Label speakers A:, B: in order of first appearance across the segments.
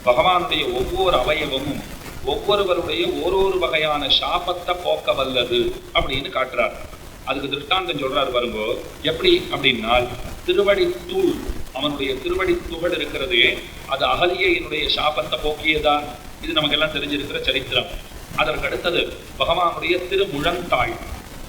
A: பகவானுடைய ஒவ்வொரு அவயவமும் ஒவ்வொருவருடைய ஒரு வகையான சாபத்தை போக்க வல்லது அப்படின்னு காட்டுறார். அதுக்கு திருஷ்டாந்தம் சொல்றாரு பாருங்கோ. எப்படி அப்படின்னா, திருவடி தூள், அவனுடைய திருவடி துகள் இருக்கிறதே, அது அகலியனுடைய சாபத்தை போக்கியதா? இது நமக்கெல்லாம் தெரிஞ்சிருக்கிற சரித்திரம். அதற்கு அடுத்தது பகவானுடைய திருமுழந்தாள்,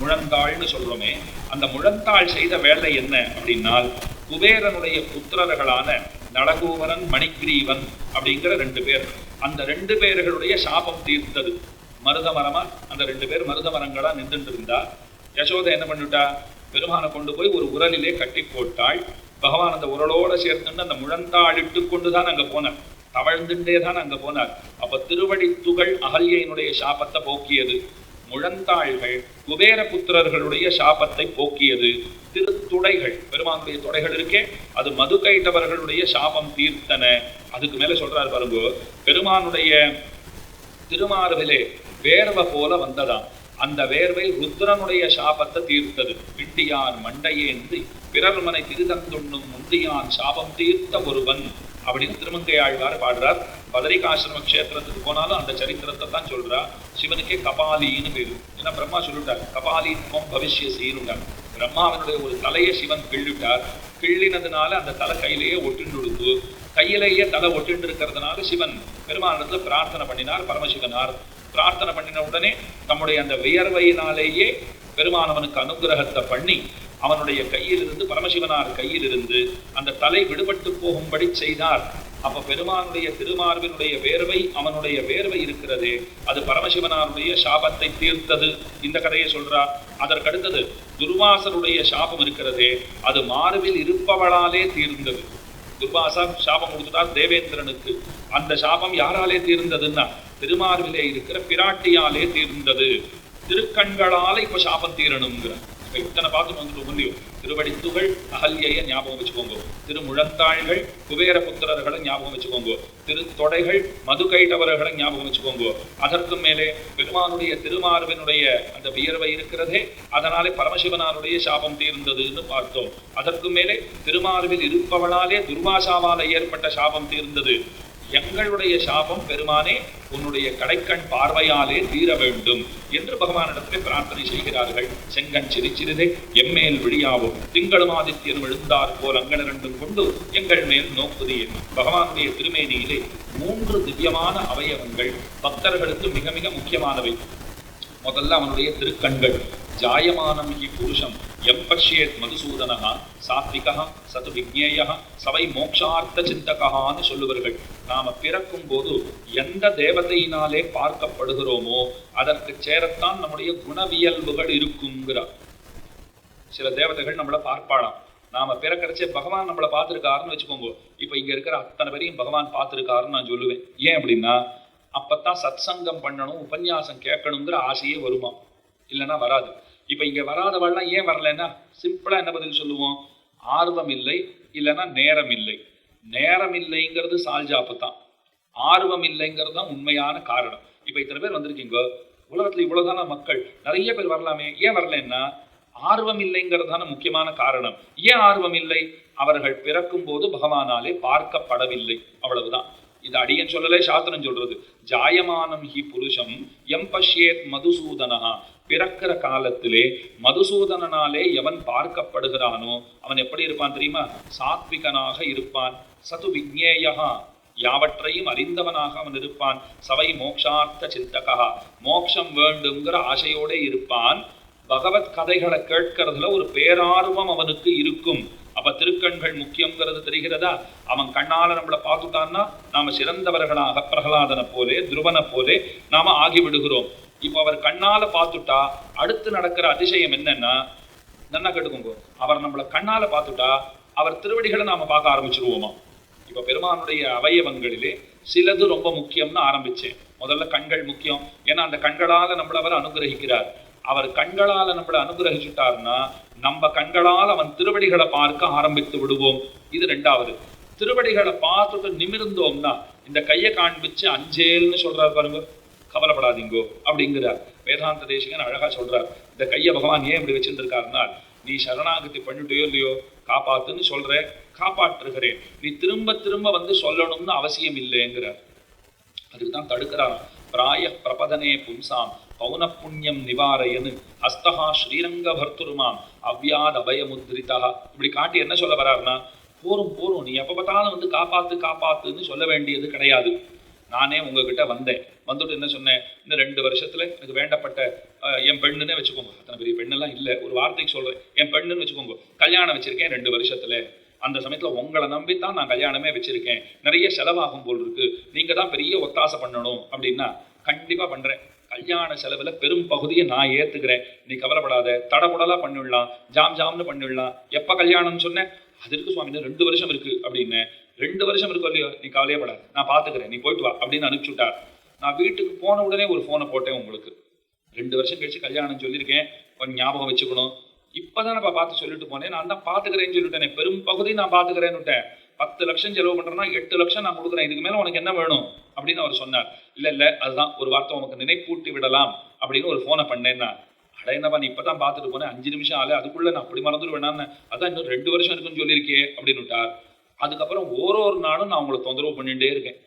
A: முழந்தாள்னு சொல்றோமே, அந்த முழந்தாள் செய்த வேலை என்ன அப்படின்னால், குபேரனுடைய புத்திரர்களான நளகூவரன் மணிகிரீவன் அப்படிங்கிற 2 பேர், அந்த 2 பேர்களுடைய சாபம் தீர்த்தது. மருதமரமா அந்த 2 பேர் மருதமரங்களா நின்றுட்டு இருந்தா, யசோதை என்ன பண்ணிட்டா, பெருமானை கொண்டு போய் ஒரு உரலிலே கட்டி போட்டாள். பகவான் அந்த உரலோட சேர்த்துன்னு அந்த முழந்தாளிட்டு கொண்டுதான் அங்க போனார், தவழ்ந்துட்டே தான் அங்க போனார். அப்ப திருவடி துகள் அகல்யனுடைய சாபத்தை போக்கியது, முழந்தாள்கள் குபேர புத்திரர்களுடைய சாபத்தை போக்கியது. திருத்துடைகள், பெருமானுடைய தொடைகள் இருக்கே, அது மது கைட்டவர்களுடைய சாபம் தீர்த்தன. அதுக்கு மேல சொல்றாரு பாருங்கோ, பெருமானுடைய திருமார்பிலே வேர்வை போல வந்ததாம், அந்த வேர்வை ருத்ரனுடைய சாபத்தை தீர்த்தது. விட்டியார் மண்டையேந்தி பிறர்மனை திருதந்துண்ணும் முந்தியான் சாபம் தீர்த்த ஒருவன் அப்படின்னு திருமங்கையாழ்வார் பாடுறார். பதரிகாசிரம கஷேத்திரத்துக்கு போனாலும் அந்த சரித்திரத்தை தான் சொல்றா. சிவனுக்கே கபாலின்னு பேரு. ஏன்னா பிரம்மா சொல்லிட்டார், கபாலித்வம் பவிஷ்யசின்னுட்டார். பிரம்மாவனுடைய ஒரு தலையை சிவன் கிள்ளிட்டார். கிள்ளினதுனால அந்த தலை கையிலேயே ஒட்டிண்டு, கையிலேயே தலை ஒட்டிண்டு இருக்கிறதுனால சிவன் பெருமானிடத்துல பிரார்த்தனை பண்ணினார். பரமசிவனார் பிரார்த்தனை பண்ணின உடனே தம்முடைய அந்த வியர்வையினாலேயே பெருமானவனுக்கு அனுகிரகத்தை பண்ணி அவனுடைய கையிலிருந்து, பரமசிவனார் கையிலிருந்து அந்த தலை விடுபட்டு போகும்படி செய்தார். அப்ப பெருமானுடைய திருமார்பினுடைய வேர்வை, அவனுடைய வேர்வை இருக்கிறதே, அது பரமசிவனாருடைய சாபத்தை தீர்த்தது. இந்த கதையை சொல்றார். அதற்கடுத்தது துர்வாசருடைய சாபம் இருக்கிறதே, அது மார்பில் இருப்பவளாலே தீர்ந்தது. துர்வாசா சாபம் கொடுத்துட்டார் தேவேந்திரனுக்கு. அந்த சாபம் யாராலே தீர்ந்ததுன்னா, திருமார்பிலே இருக்கிற பிராட்டியாலே தீர்ந்தது. திருக்கண்களால இப்ப சாபம் தீரணுங்கிற இத்தனை பார்த்து வந்துட்டு முடியும். திருவடித்துகள் அகல்யைய ஞாபகம் வச்சுக்கோங்க, திருமுழந்தாள்கள் குபேர புத்திரர்களை ஞாபகம் வச்சுக்கோங்க, திருத்தொடைகள் மது கைட்டவர்களை ஞாபகம் வச்சுக்கோங்க. அதற்கு மேலே பெருமானுடைய திருமார்பினுடைய அந்த வியர்வை இருக்கிறதே, அதனாலே பரமசிவனாருடைய சாபம் தீர்ந்ததுன்னு பார்த்தோம். அதற்கு மேலே திருமார்பில் இருப்பவளாலே துர்வாசாவால ஏற்பட்ட சாபம் தீர்ந்தது. எங்களுடைய சாபம் பெருமானே உன்னுடைய கடைக்கண் பார்வையாலே தீர வேண்டும் என்று பகவானிடத்திலே பிரார்த்தனை செய்கிறார்கள். செங்கண் சிரிச்சிறிதே எம்மேல் விழியாவும் திங்களும் ஆதித்யனும் எழுந்தார் போல் அங்கன 2 கொண்டு எங்கள் மேல் நோக்குதியே. பகவானுடைய திருமேனியிலே 3 திவ்யமான அவயவங்கள் பக்தர்களுக்கு மிக மிக முக்கியமானவை. முதல்ல அவனுடைய திருக்கண்கள். ஜாயமானம் ஹி புருஷம் எம் பஷ்யேத் மதுசூதனஹா சாத்விகா சது விக்ஞேயா சவை மோக்ஷார்த்த சிந்தகான்னு சொல்லுவார்கள். நாம பிறக்கும் போது எந்த தேவதையினாலே பார்க்கப்படுகிறோமோ அதற்கு சேரத்தான் நம்முடைய குணவியல்புகள் இருக்குங்கிறார். சில தேவதைகள் நம்மளை பார்ப்பாளாம். நாம பிறக்கிறச்சே பகவான் நம்மளை பார்த்துருக்காருன்னு வச்சுக்கோங்க. இப்ப இங்க இருக்கிற அத்தனை பேரையும் பகவான் பார்த்துருக்காருன்னு நான் சொல்லுவேன். ஏன் அப்படின்னா, அப்பத்தான் சத்சங்கம் பண்ணணும், உபன்யாசம் கேட்கணுங்கிற ஆசையே வருமா, இல்லைன்னா வராது. இப்ப இங்க வராதவள்லாம் ஏன் வரலன்னா, சிம்பிளா என்ன பதில் சொல்லுவோம், ஆர்வம் இல்லை, இல்லைன்னா நேரம் இல்லை. நேரம் இல்லைங்கிறது சால்ஜாப்பு தான், ஆர்வம் இல்லைங்கிறது தான் உண்மையான காரணம். இப்ப இத்தனை பேர் வந்திருக்கீங்க, உலகத்துல இவ்வளவுதான மக்கள், நிறைய பேர் வரலாமே, ஏன் வரலன்னா ஆர்வம் இல்லைங்கிறதான முக்கியமான காரணம். ஏன் ஆர்வம் இல்லை? அவர்கள் பிறக்கும் போது பகவானாலே பார்க்கப்படவில்லை, அவ்வளவுதான். இது அடியன் சொல்லலே, சாஸ்திரம் சொல்றது. ஜாயமானம் ஹி புருஷம் எம் பஷ்யேத் மதுசூதனஹா. பிறக்கிற காலத்திலே மதுசூதனாலே எவன் பார்க்கப்படுகிறானோ அவன் எப்படி இருப்பான் தெரியுமா? சாத்விகனாக இருப்பான். சது விக்ஞேயா, யாவற்றையும் அறிந்தவனாக அவன் இருப்பான். சவை மோக்ஷார்த்த சிந்தகா, மோக்ஷம் வேண்டுங்கிற ஆசையோட இருப்பான். பகவத் கதைகளை கேட்கறதுல ஒரு பேரார்வம் அவனுக்கு இருக்கும். அப்ப திருக்கண்கள் முக்கியங்கிறது தெரிகிறதா? அவன் கண்ணால நம்மளை பார்த்துட்டான்னா நாம சிறந்தவர்களாக பிரகலாதனை போலே துருவனை போலே நாம ஆகிவிடுகிறோம். இப்போ அவர் கண்ணால பார்த்துட்டா அடுத்து நடக்கிற அதிசயம் என்னன்னா, நல்லா கேட்டுக்கோங்க, அவர் நம்மளை கண்ணால பார்த்துட்டா அவர் திருவடிகளை நாம பார்க்க ஆரம்பிச்சிருவோமா. இப்ப பெருமானுடைய அவயவங்களிலே சிலது ரொம்ப முக்கியம்னு ஆரம்பிச்சேன். முதல்ல கண்கள் முக்கியம், ஏன்னா அந்த கண்களால நம்மள அவர் அனுகிரகிக்கிறார். அவர் கண்களால நம்மளை அனுகிரகிச்சுட்டார்னா நம்ம கண்களால் அவன் திருவடிகளை பார்க்க ஆரம்பித்து விடுவோம். இது 2வது. திருவடிகளை பார்த்துட்டு நிமிர்ந்தோம்னா, இந்த கையை காண்பிச்சு அஞ்சேல்னு சொல்றாரு பாருங்க, கவலைப்படாதீங்கோ அப்படிங்கிறார். வேதாந்த தேசிகன் அழகா சொல்றார், இந்த கையை பகவான் ஏன் இப்படி வச்சுருக்காருன்னா, நீ சரணாகதி பண்ணிட்டோ இல்லையோ காப்பாத்துன்னு சொல்ற, காப்பாற்றுகிறேன், நீ திரும்ப திரும்ப வந்து சொல்லணும்னு அவசியம் இல்லைங்கிறார். அதுக்கு தான் தடுக்கிறான். பிராய பிரபதனே பும்சாம் பௌன புண்ணியம் நிவாரயனு ஹஸ்தஹா ஸ்ரீரங்க பர்த்துருமாம் அவ்யாத் அபயமுத்ரிதா. இப்படி காட்டி என்ன சொல்ல வர்றாருன்னா, போரும் போரும், நீ எப்போ பார்த்தாலும் வந்து காப்பாத்து காப்பாத்துன்னு சொல்ல வேண்டியது கிடையாது. நானே உங்ககிட்ட வந்தேன், வந்துட்டு என்ன சொன்னேன், இந்த 2 வருஷத்துல எனக்கு வேண்டப்பட்ட என் பெண்ணுன்னே வச்சுக்கோங்க, அத்தனை பெரிய பெண்ணெல்லாம் இல்லை, ஒரு வார்த்தைக்கு சொல்றேன், என் பெண்ணுன்னு வச்சுக்கோங்க, கல்யாணம் வச்சிருக்கேன் 2 வருஷத்துல. அந்த சமயத்துல உங்களை நம்பித்தான் நான் கல்யாணமே வச்சிருக்கேன், நிறைய செலவாகும் போல் இருக்கு, நீங்க தான் பெரிய ஒத்தாசை பண்ணணும் அப்படின்னா கண்டிப்பா பண்றேன். கல்யாண செலவுல பெரும் பகுதியை நான் ஏத்துக்கிறேன், நீ கவலைப்படாத, தடபுடலா பண்ணிடலாம், ஜாம் ஜாம்னு பண்ணிடலாம். எப்ப கல்யாணம்னு சொன்னேன், அது இருக்கு சுவாமி, 2 வருஷம் இருக்கு அப்படின்னு. 2 வருஷம் இருக்கும் இல்லையோ, நீ கவலையப்படாது, நான் பாத்துக்கிறேன், நீ போயிட்டு வா அப்படின்னு அனுப்பிச்சு விட்டார். நான் வீட்டுக்கு போன உடனே ஒரு போனை போட்டேன், உங்களுக்கு 2 வருஷம் கழிச்சு கல்யாணம் சொல்லியிருக்கேன், கொஞ்சம் ஞாபகம் வச்சுக்கணும். இப்பதான் நான் பார்த்து சொல்லிட்டு போனேன், நான் தான் பாத்துக்கிறேன்னு சொல்லிட்டேன், பெரும் பகுதி நான் பாத்துக்கிறேன்னு விட்டேன். 10 லட்சம் செலவு பண்றேன்னா 8 லட்சம் நான் கொடுக்குறேன், இதுக்கு மேல உனக்கு என்ன வேணும் அப்படின்னு அவர் சொன்னார். இல்ல அதுதான் ஒரு வார்த்தை உனக்கு நினைப்பூட்டி விடலாம் அப்படின்னு ஒரு போனை பண்ணேன்னா, அட என்னப்பா நீ இப்பதான் பார்த்துட்டு போனேன், 5 நிமிஷம் ஆளு, அதுக்குள்ள நான் அப்படி மறந்துட்டு வேணான்னு, அதான் இன்னும் 2 வருஷம் இருக்குன்னு சொல்லியிருக்கே அப்படின்னு விட்டார். அதுக்கப்புறம் ஒரு நாளும் நான் உங்களை தொந்தரவு பண்ணிட்டே இருக்கேன்,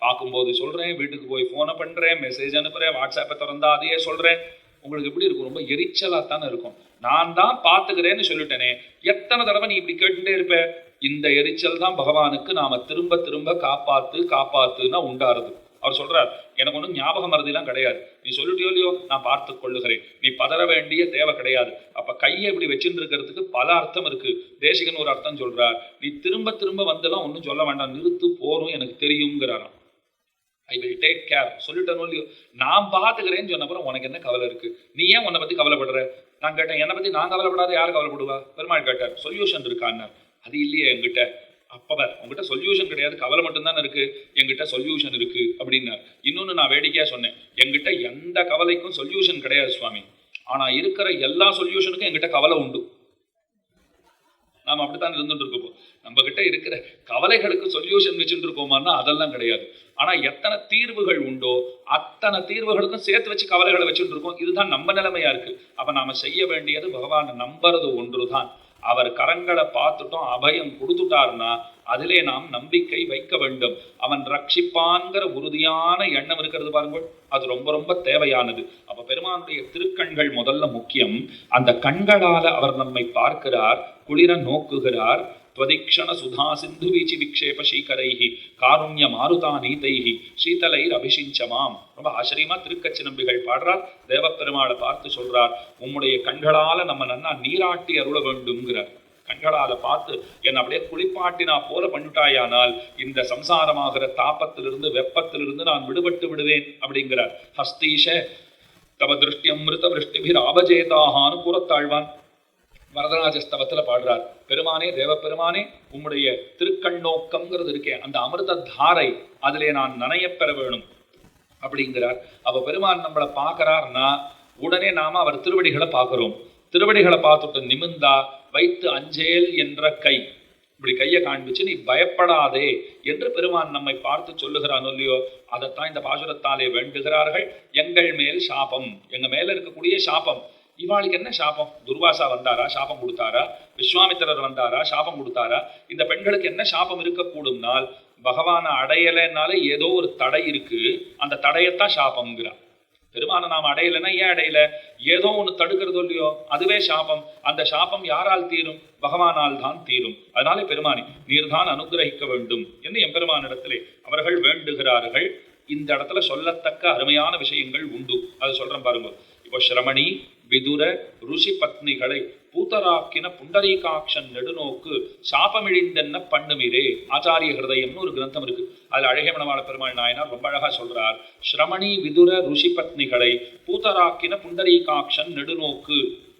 A: பார்க்கும்போது சொல்றேன், வீட்டுக்கு போய் போனை பண்றேன், மெசேஜ் அனுப்புறேன், வாட்ஸ்அப்பை திறந்தா அதையே சொல்றேன். உங்களுக்கு எப்படி இருக்கும், ரொம்ப எரிச்சலா தானே இருக்கும். நான் தான் பாத்துக்கிறேன்னு சொல்லிட்டேனே, எத்தனை தடவை நீ இப்படி கேட்டுட்டே இருப்ப. இந்த எரிச்சல் தான் பகவானுக்கு நாம திரும்ப திரும்ப காப்பாத்து காப்பாத்துன்னா உண்டாருது. அவர் சொல்றார், எனக்கு ஒன்றும் ஞாபகம் மறதிலாம் கிடையாது, நீ சொல்லிட்டியோ இல்லையோ நான் பார்த்து கொள்ளுகிறேன், நீ பதற வேண்டிய தேவை கிடையாது. அப்ப கையை இப்படி வச்சுட்டு இருக்கிறதுக்கு பல அர்த்தம் இருக்கு. தேசிகன் ஒரு அர்த்தம் சொல்றார், நீ திரும்ப திரும்ப வந்தெல்லாம் ஒன்றும் சொல்ல வேண்டாம், நிறுத்து போரும் எனக்கு தெரியுங்கிறாராம். ஐ வில் டேக் கேர் சொல்லிட்டேனோ இல்லையோ, நான் பார்த்துக்கிறேன்னு சொன்னப்பறம் உனக்கு என்ன கவலை இருக்கு, நீ ஏன் உன்னை பத்தி கவலைப்படுற. நான் கேட்டேன், என்னை பத்தி நான் கவலைப்படாத யார் கவலைப்படுவா. பெருமாள் கேட்டார், சொல்யூஷன் இருக்கான்னு. அது இல்லையே என்கிட்ட. அப்பவர் உங்ககிட்ட சொல்யூஷன் கிடையாது, கவலை மட்டும்தான் இருக்கு, என்கிட்ட சொல்யூஷன் இருக்கு அப்படின்னார். இன்னொன்னு நான் வேடிக்கையா சொன்னேன், என்கிட்ட எந்த கவலைக்கும் சொல்யூஷன் கிடையாது சுவாமி, ஆனா இருக்கிற எல்லா சொல்யூஷனுக்கும் என்கிட்ட கவலை உண்டு. நாம் அப்படித்தான் இருந்துட்டு இருக்கோம். நம்ம கிட்ட இருக்கிற கவலைகளுக்கு சொல்யூஷன் வச்சுட்டு இருக்கோமான்னா அதெல்லாம் கிடையாது. ஆனா எத்தனை தீர்வுகள் உண்டோ அத்தனை தீர்வுகளுக்கும் சேர்த்து வச்சு கவலைகளை வச்சுட்டு இருக்கோம். இதுதான் நம்ம நிலைமையா இருக்கு. அப்ப நாம செய்ய வேண்டியது பகவானை நம்புறது ஒன்றுதான். அவர் கரங்களை பார்த்துட்டோம், அபயம் கொடுத்துட்டார்னா அதிலே நாம் நம்பிக்கை வைக்க வேண்டும். அவன் ரட்சிப்பான்கிற உறுதியான எண்ணம் இருக்கிறது பாருங்கள், அது ரொம்ப ரொம்ப தேவையானது. அப்ப பெருமானுடைய திருக்கண்கள் முதல்ல முக்கியம். அந்த கண்களால அவர் நம்மை பார்க்கிறார், குளிர நோக்குகிறார். त्वदीक्षण सुधा सिंधु वीचि विक्षेप शीकरैहि कारुण्य मारुता नीतैहि शीतलैर अभिषिञ्चमाम. ரொம்ப ஆச்சரியமா திருக்கச்சி நம்பிகள் பாடுறார். தேவப்பெருமாளை பார்த்து சொல்றார், உம்முடைய கண்களால நம்ம நன்னா நீராட்டி அருள வேண்டும்ங்கிறார். கண்களால பார்த்து என்னை அப்படியே குளிப்பாட்டினா போல பண்ணிட்டாயானால் இந்த சம்சாரமாகிற தாப்பத்திலிருந்து வெப்பத்திலிருந்து நான் விடுபட்டு விடுவேன் அப்படிங்கிறார். ஹஸ்தீஷ தவ திருஷ்டியமிருத விருஷ்டிபிர் ஆபஜேதாகான்னு கூறத்தாழ்வான் வரதராஜஸ்தவத்துல பாடுறார். பெருமானே, தேவப்பெருமானே, உம்முடைய திருக்கண்ணோக்கம்ங்கிறது இருக்கேன், அந்த அமிர்த தாரை அதிலே நான் நனையப்பெற வேணும் அப்படிங்கிறார். அவ பெருமான் நம்மளை பார்க்கிறார்னா உடனே நாம அவர் திருவடிகளை பார்க்கிறோம். திருவடிகளை பார்த்துட்டு நிமிந்தா வைத்து அஞ்சேல் என்ற கை, இப்படி கையை காண்பிச்சு நீ பயப்படாதே என்று பெருமான் நம்மை பார்த்து சொல்லுகிறான் இல்லையோ, அதைத்தான் இந்த பாசுரத்தாலே வேண்டுகிறார்கள். எங்கள் மேல் சாபம், எங்க மேல இருக்கக்கூடிய சாபம். இவாளுக்கு என்ன சாபம்? துர்வாசா வந்தாரா, சாபம் கொடுத்தாரா? விஸ்வாமித்திரர் வந்தாரா, சாபம் கொடுத்தாரா? இந்த பெண்களுக்கு என்ன சாபம் இருக்கக்கூடும்னால், பகவானை அடையலைன்னாலே ஏதோ ஒரு தடை இருக்கு, அந்த தடையத்தான் சாபம்ங்கிறார். பெருமானை நாம் அடையலைன்னா ஏன் அடையல, ஏதோ ஒன்று தடுக்கிறதோ இல்லையோ, அதுவே சாபம். அந்த சாபம் யாரால் தீரும்? பகவானால் தான் தீரும். அதனாலே பெருமானி நீர்தான் அனுகிரகிக்க வேண்டும் என்று எம்பெருமானிடத்திலே அவர்கள் வேண்டுகிறார்கள். இந்த இடத்துல சொல்லத்தக்க அருமையான விஷயங்கள் உண்டு, அது சொல்றேன் பாருங்க. இப்போ ஸ்ரமணி விதுர ருஷி பத்னிகளை பூத்தராக்கின புண்டரீகாட்சன் நெடுநோக்கு சாபமிழிந்தென்ன பண்ணுமிரே. ஆச்சாரிய ஹிருதயம்னு ஒரு கிரந்தம் இருக்கு, அதுல அழகிய மணவாள பெருமாள் நாயனார் ரொம்ப அழகா சொல்றார். ஸ்ரமணி விதுர ருஷி பத்னிகளை பூத்தராக்கின புண்டரீகாட்சன் நெடுநோக்கு.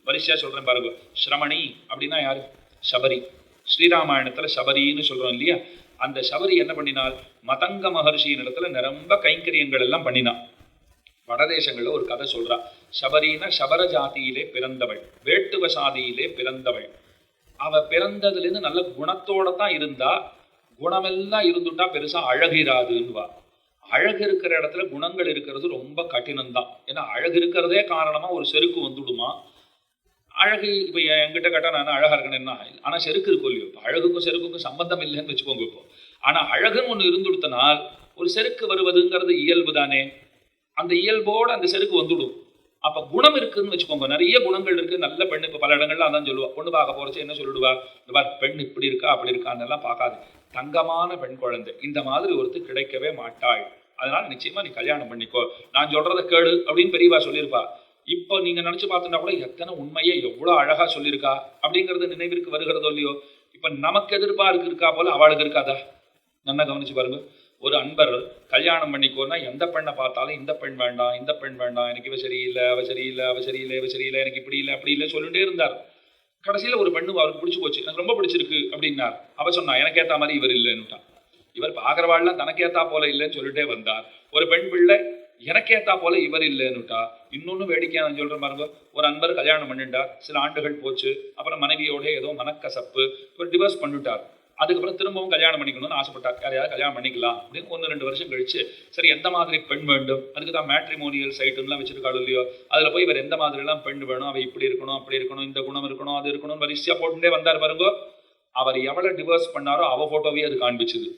A: வரிசையா சொல்றேன் பாருங்க. ஸ்ரமணி அப்படின்னா யாரு? சபரி. ஸ்ரீராமாயணத்துல சபரின்னு சொல்றோம் இல்லையா, அந்த சபரி என்ன பண்ணினால், மதங்க மகர்ஷியின் இடத்துல நிரம்ப கைங்கரியங்கள் எல்லாம் பண்ணினான். வடதேசங்கள்ல ஒரு கதை சொல்றா. சபரின சபர ஜாதியிலே பிறந்தவள், வேட்டுவ சாதியிலே பிறந்தவள். அவ பிறந்ததுலேருந்து நல்ல குணத்தோட தான் இருந்தா, குணமெல்லாம் இருந்துட்டா பெருசா அழகிராதுன்னுவா. அழகு இருக்கிற இடத்துல குணங்கள் இருக்கிறது ரொம்ப கடினம்தான். ஏன்னா அழகு இருக்கிறதே காரணமா ஒரு செருக்கு வந்துடுமா. அழகு இப்போ என்கிட்ட கேட்டா நான் அழகா இருக்கணும்னா, ஆனா செருக்கு இருக்கும் இல்லையோ, அழகுக்கும் செருக்குக்கும் சம்பந்தம் இல்லைன்னு வச்சுக்கோங்க இப்போ. ஆனா அழகுன்னு ஒண்ணு இருந்துடுத்தனால் ஒரு செருக்கு வருவதுங்கிறது இயல்பு தானே. அந்த இயல்போடு அந்த செருக்கு வந்துடும். அப்ப குணம் இருக்குன்னு வச்சுக்கோங்க, நிறைய குணங்கள் இருக்கு. நல்ல பெண்ணு இப்ப பல இடங்கள்ல அதான் சொல்லுவா. பொண்ணு பார்க்க போறச்சு என்ன சொல்லிடுவா, இந்த மாதிரி பெண் இப்படி இருக்கா அப்படி இருக்கான்னெல்லாம் பார்க்காது, தங்கமான பெண் குழந்தை இந்த மாதிரி ஒருத்தர் கிடைக்கவே மாட்டாள். அதனால நிச்சயமா நீ கல்யாணம் பண்ணிக்கோ, நான் சொல்றத கேளு அப்படின்னு பெரியவா சொல்லியிருப்பா. இப்போ நீங்க நினைச்சு பார்த்தோம்னா கூட எத்தனை உண்மையை எவ்வளவு அழகா சொல்லியிருக்கா அப்படிங்கிறது நினைவிற்கு வருகிறதோ இல்லையோ. இப்ப நமக்கு எதிர்பார்க்கு இருக்கா போல அவளுக்கு இருக்காதா? நல்லா கவனிச்சு பாருங்க. ஒரு அன்பர் கல்யாணம் பண்ணிக்கோன்னா எந்த பெண்ணை பார்த்தாலும் இந்த பெண் வேண்டாம், இந்த பெண் வேண்டாம், எனக்கு இவ சரியில்லை, அவ சரியில்லை, அவ சரியில்லை, இவ சரியில்லை, எனக்கு இப்படி இல்லை அப்படி இல்லை சொல்லிட்டே இருந்தார். கடைசியில ஒரு பெண்ணு அவருக்கு பிடிச்சி போச்சு, எனக்கு ரொம்ப பிடிச்சிருக்கு அப்படின்னார். அவ சொன்னா எனக்கு ஏற்ற மாதிரி இவர் இல்லைன்னுட்டான். இவர் பாக்குறவாள்லாம் தனக்கேத்தா போல இல்லைன்னு சொல்லிட்டே வந்தார். ஒரு பெண் பிள்ளை எனக்கேத்தா போல இவர் இல்லைன்னுட்டா. இன்னொன்னு வேடிக்கையா நான் சொல்றேன் பாருங்க. ஒரு அன்பர் கல்யாணம் பண்ணிட்டார், சில ஆண்டுகள் போச்சு, அப்புறம் மனைவியோட ஏதோ மனக்கசப்பு, ஒரு டிவோர்ஸ் பண்ணிட்டார். அதுக்கப்புறம் திரும்பவும் கல்யாணம் பண்ணிக்கணும்னு ஆசைப்பட்டார். யாரையாவது கல்யாணம் பண்ணிக்கலாம் அப்படின்னு 1-2 வருஷம் கழிச்சு, சரி எந்த மாதிரி பெண் வேண்டும், அதுக்கு தான் மேட்ரிமோனியல் சைட்டுலாம் வச்சிருக்காள் இல்லையோ, அதுல போய் இவர் எந்த மாதிரி எல்லாம் பெண் வேணும், அவ இப்படி இருக்கணும் அப்படி இருக்கணும், இந்த குணம் இருக்கணும் அது இருக்கணும் வரிசையா போட்டுட்டே வந்தார் பாருங்க. அவர் எவ்வளவு டிவோர்ஸ் பண்ணாரோ அவ போட்டோவே அது காண்பிச்சுது.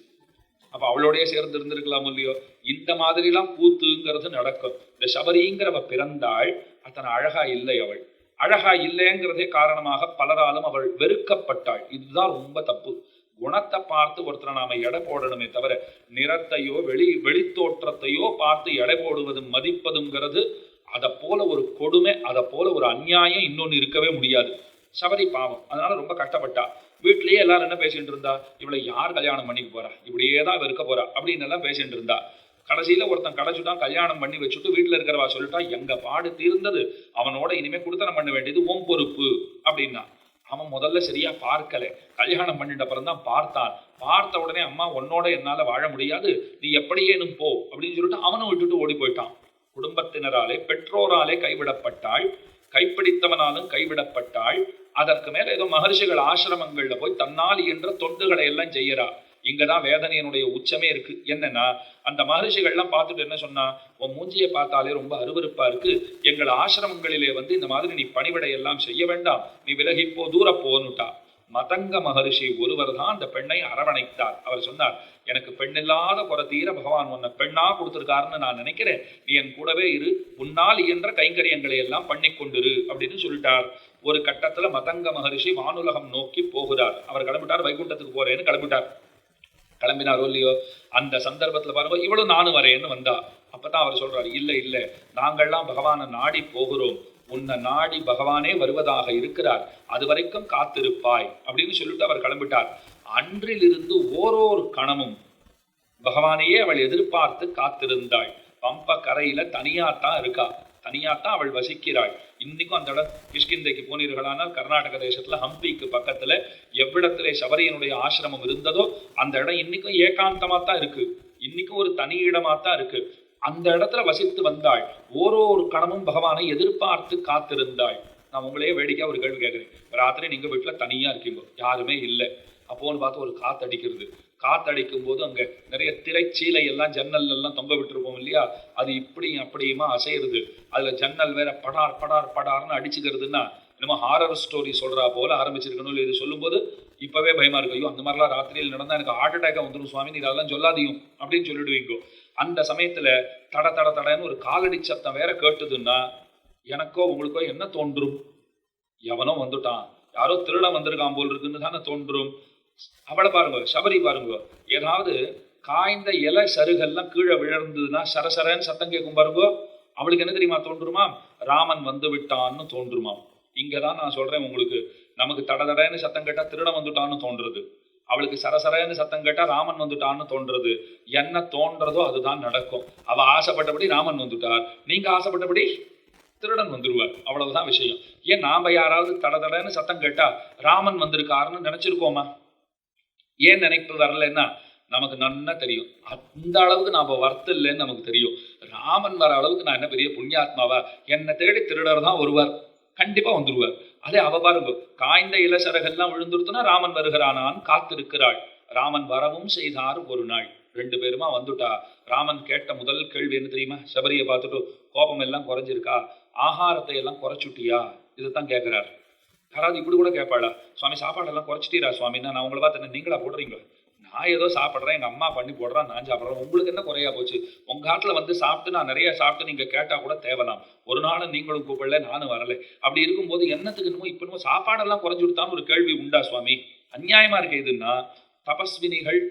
A: அப்ப அவளோடய சேர்ந்து இருந்திருக்கலாம் இல்லையோ. இந்த மாதிரிலாம் கூத்துங்கிறது நடக்கும். இந்த சபரிங்கிறவ பிறந்தாள், அத்தனை அழகா இல்லை. அவள் அழகா இல்லைங்கிறதே காரணமாக பலராலும் அவள் வெறுக்கப்பட்டாள். இதுதான் ரொம்ப தப்பு. குணத்தை பார்த்து ஒருத்தரை நாம எடை போடணுமே தவிர நிறத்தையோ வெளித்தோற்றத்தையோ பார்த்து எடை போடுவதும் மதிப்பதுங்கிறது அதை போல ஒரு கொடுமை, அதை போல ஒரு அநியாயம் இன்னொன்னு இருக்கவே முடியாது. சபரி பாவம், அதனால ரொம்ப கஷ்டப்பட்டா. வீட்லயே எல்லாரும் என்ன பேசிட்டு இருந்தா, இவளை யார் கல்யாணம் பண்ணிக்க போறா, இப்படியே தான் இருக்க போறா அப்படின்னு எல்லாம் பேசிட்டு இருந்தா. கடைசியில ஒருத்தன் கிடைச்சுட்டான், கல்யாணம் பண்ணி வச்சுட்டு வீட்டுல இருக்கிறவா சொல்லிட்டா, எங்க பாடு தீர்ந்தது, அவனோட இனிமே குடுத்தனம் பண்ண வேண்டியது உன் பொறுப்பு அப்படின்னா. அவன் முதல்ல சரியா பார்க்கல, கல்யாணம் பண்ணிட்ட அப்புறம் தான் பார்த்தான். பார்த்த உடனே அம்மா உன்னோட என்னால வாழ முடியாது, நீ எப்படியேனும் போ அப்படின்னு சொல்லிட்டு அவனும் விட்டுட்டு ஓடி போயிட்டான். குடும்பத்தினராலே பெற்றோராலே கைவிடப்பட்டாள், கைப்பிடித்தவனாலும் கைவிடப்பட்டாள். அதற்கு மேல ஏதோ மகர்ஷிகள் ஆசிரமங்கள்ல போய் தன்னால் என்ற தொண்டுகளை எல்லாம் செய்யறா. இங்கதான் வேதனையினுடைய உச்சமே இருக்கு. என்னன்னா, அந்த மகர்ஷிகள்லாம் பார்த்துட்டு என்ன சொன்னா, உன் மூஞ்சியை பார்த்தாலே ரொம்ப அருவருப்பா இருக்கு, எங்கள் ஆசிரமங்களிலே வந்து இந்த மாதிரி நீ பணிவிடை எல்லாம் செய்ய வேண்டாம், நீ விலகிப்போ தூர போனுட்டா. மதங்க மகர்ஷி ஒருவர் தான் அந்த பெண்ணை அரவணைத்தார். அவர் சொன்னார், எனக்கு பெண்ணில்லாத குறை தீர பகவான் உன்னை பெண்ணா கொடுத்திருக்காருன்னு நான் நினைக்கிறேன், நீ என் கூடவே இரு, உன்னால் என்ற கைங்கரியங்களை எல்லாம் பண்ணி கொண்டிரு அப்படின்னு சொல்லிட்டார். ஒரு கட்டத்துல மதங்க மகர்ஷி வானுலகம் நோக்கி போகிறார். அவர் கிளம்பிட்டார், வைகுண்டத்துக்கு போறேன்னு கிளம்பிட்டார். கிளம்பினாரோ இல்லையோ, அந்த சந்தர்ப்பத்துல பாருங்க இவ்வளவு நானும் வரேன்னு வந்தா. அப்பதான் அவர் சொல்றாரு, இல்ல இல்ல நாங்கள்லாம் பகவானை நாடி போகிறோம், உன்னை நாடி பகவானே வருவதாக இருக்கிறார், அது வரைக்கும் காத்திருப்பாய் அப்படின்னு சொல்லிட்டு அவர் கிளம்பிட்டார். அன்றிலிருந்து ஓரோரு கணமும் பகவானையே அவள் எதிர்பார்த்து காத்திருந்தாள். பம்ப கரையில தனியாத்தான் இருக்கா, தனியாத்தான் அவள் வசிக்கிறாள். இன்னைக்கும் அந்த இடம் கிஷ்கிந்தைக்கு போனீர்களானால் கர்நாடக தேசத்துல ஹம்பிக்கு பக்கத்துல எவ்விடத்திலே சபரியினுடைய ஆசிரமம் இருந்ததோ அந்த இடம் இன்னைக்கும் ஏகாந்தமா தான் இருக்கு, இன்னைக்கும் ஒரு தனி இடமா தான் இருக்கு. அந்த இடத்துல வசித்து வந்தாள். ஓரோரு கணமும் பகவானை எதிர்பார்த்து காத்திருந்தாள். நான் உங்களையே வேடிக்கையா ஒரு கேள்வி கேட்கிறேன். ராத்திரி நீங்க வீட்டுல தனியா இருக்கீங்க, யாருமே இல்லை. அப்போன்னு பார்த்து ஒரு காத்தடிக்கிறது. காத்தடிக்கும் போது அங்க நிறைய திரைச்சீலை எல்லாம் ஜன்னல் எல்லாம் தொங்க விட்டுருப்போம் இல்லையா, அது இப்படி அப்படியுமா அசையுது. அதுல ஜன்னல் வேற படார் படார் படார்னு அடிச்சுக்கிறதுன்னா நம்ம ஹாரர் ஸ்டோரி சொல்றா போல ஆரம்பிச்சிருக்கணும். இல்லை இது சொல்லும் போது இப்பவே பயமா இருக்கு, ஐயோ அந்த மாதிரிலாம் ராத்திரியில் நடந்தா எனக்கு ஹார்ட் அட்டாக்கா வந்துடும் சுவாமி, நீ அதெல்லாம் சொல்லாதையும் அப்படின்னு சொல்லிடுவீங்க. அந்த சமயத்துல தட தட தடன்னு ஒரு காலடி சத்தம் வேற கேட்டுதுன்னா எனக்கோ உங்களுக்கோ என்ன தோன்றும்? எவனோ வந்துட்டான், யாரோ திருடம் வந்திருக்கான் போல் இருக்குன்னு தானே தோன்றும். அவளை பாருங்க, சபரி பாருங்க, ஏதாவது காய்ந்த இலை சருகெல்லாம் கீழே விழர்ந்ததுன்னா சரசரன்னு சத்தம் கேட்கும் பாருங்க, அவளுக்கு என்ன தெரியுமா தோன்றுமா? ராமன் வந்து விட்டான்னு தோன்றுமா. இங்கதான் நான் சொல்றேன் உங்களுக்கு, நமக்கு தடதடன்னு சத்தம் கேட்டா திருடம் வந்துட்டான்னு தோன்றுறது, அவளுக்கு சரசரன்னு சத்தம் கேட்டா ராமன் வந்துட்டான்னு தோன்றுறது. என்ன தோன்றதோ அதுதான் நடக்கும். அவ ஆசைப்பட்டபடி ராமன் வந்துட்டார், நீங்க ஆசைப்பட்டபடி திருடன் வந்துருவார், அவ்வளவுதான் விஷயம். ஏன் நாம யாராவது தடதடன்னு சத்தம் கேட்டா ராமன் வந்திருக்காருன்னு நினைச்சிருக்கோமா? ஏன் நினைப்பு வரலன்னா நமக்கு நன்னா தெரியும், அந்த அளவுக்கு நாம வர்த்து இல்லைன்னு நமக்கு தெரியும். ராமன் வர அளவுக்கு நான் என்ன பெரிய புண்ணியாத்மாவா, என்னை தேடி திருடர் தான் வருவார், கண்டிப்பா வந்துருவார். அதே அவ பாருங்க, காய்ந்த இளசரகெல்லாம் விழுந்துருத்துனா ராமன் வருகிறானான்னு காத்திருக்கிறாள். ராமன் வரவும் செய்தார் ஒரு நாள். 2 பேருமா வந்துட்டா. ராமன் கேட்ட முதல் கேள்வி என்ன தெரியுமா? சபரியை பார்த்துட்டு, கோபம் எல்லாம் குறைஞ்சிருக்கா, ஆகாரத்தை எல்லாம் குறைச்சுட்டியா, இதைத்தான் கேட்கிறார். யாராவது இப்படி கூட கேட்பாளா? சுவாமி சாப்பாடெல்லாம் குறைச்சிட்டீரா சுவாமின்னா, நான் உங்களை பார்த்து நீங்களா போடுறீங்களா? நான் ஏதோ சாப்பிட்றேன், எங்கள் அம்மா பண்ணி போடுறான், நான் சாப்பிட்றேன், உங்களுக்கு என்ன குறையா போச்சு? உங்கள் காட்டில் வந்து சாப்பிட்டு நான் நிறைய சாப்பிட்டு நீங்கள் கேட்டால் கூட தேவலாம். ஒரு நாளும் நீங்களும் கூப்பிடல, நானும் வரலை. அப்படி இருக்கும்போது என்னத்துக்கு இன்னமும் இப்போ இன்னும் சாப்பாடெல்லாம் குறைஞ்சி விடுத்தான்னு ஒரு கேள்வி உண்டா சுவாமி? அநியாயமாக இருக்கு இதுன்னா.